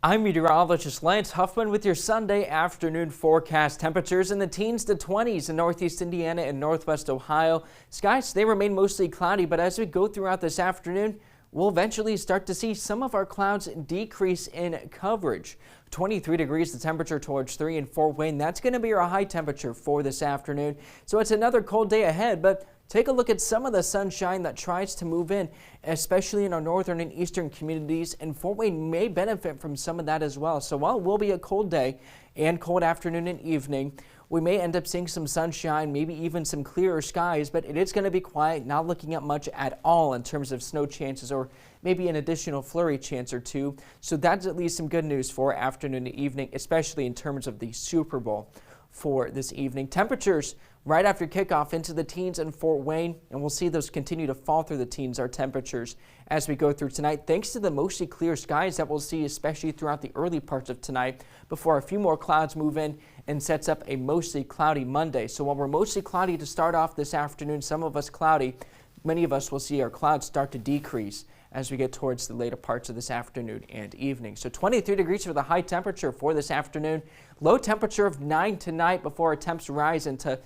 I'm meteorologist Lance Huffman with your Sunday afternoon forecast. Temperatures in the teens to 20s in northeast Indiana and northwest Ohio. Skies, they remain mostly cloudy, but as we go throughout this afternoon, we'll eventually start to see some of our clouds decrease in coverage. 23 degrees the temperature towards 3 in Fort Wayne. That's going to be our high temperature for this afternoon. So it's another cold day ahead, but take a look at some of the sunshine that tries to move in, especially in our northern and eastern communities, and Fort Wayne may benefit from some of that as well. So while it will be a cold day and cold afternoon and evening, we may end up seeing some sunshine, maybe even some clearer skies, but it is going to be quiet, not looking at much at all in terms of snow chances or maybe an additional flurry chance or two. So that's at least some good news for afternoon and evening, especially in terms of the Super Bowl for this evening. Temperatures right after kickoff into the teens in Fort Wayne, and we'll see those continue to fall through the teens, our temperatures, as we go through tonight, thanks to the mostly clear skies that we'll see, especially throughout the early parts of tonight, before a few more clouds move in and sets up a mostly cloudy Monday. So while we're mostly cloudy to start off this afternoon, some of us cloudy, many of us will see our clouds start to decrease as we get towards the later parts of this afternoon and evening. So 23 degrees for the high temperature for this afternoon. Low temperature of 9 tonight before our temps rise into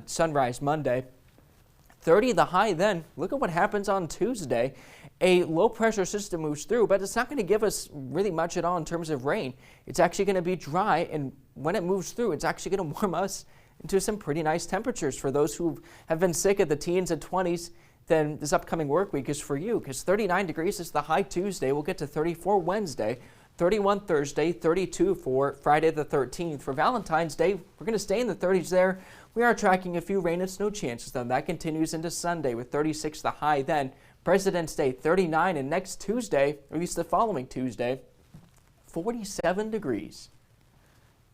sunrise Monday. 30 the high then. Look at what happens on Tuesday. A low pressure system moves through, but it's not going to give us really much at all in terms of rain. It's actually going to be dry, and when it moves through, it's actually going to warm us into some pretty nice temperatures. For those who have been sick at the teens and 20s, then this upcoming work week is for you, because 39 degrees is the high Tuesday. We'll get to 34 Wednesday, 31 Thursday, 32 for Friday the 13th. For Valentine's Day, we're going to stay in the 30s there. We are tracking a few rain and snow chances, though. That continues into Sunday with 36 the high then. President's Day, 39, and next Tuesday, or at least the following Tuesday, 47 degrees.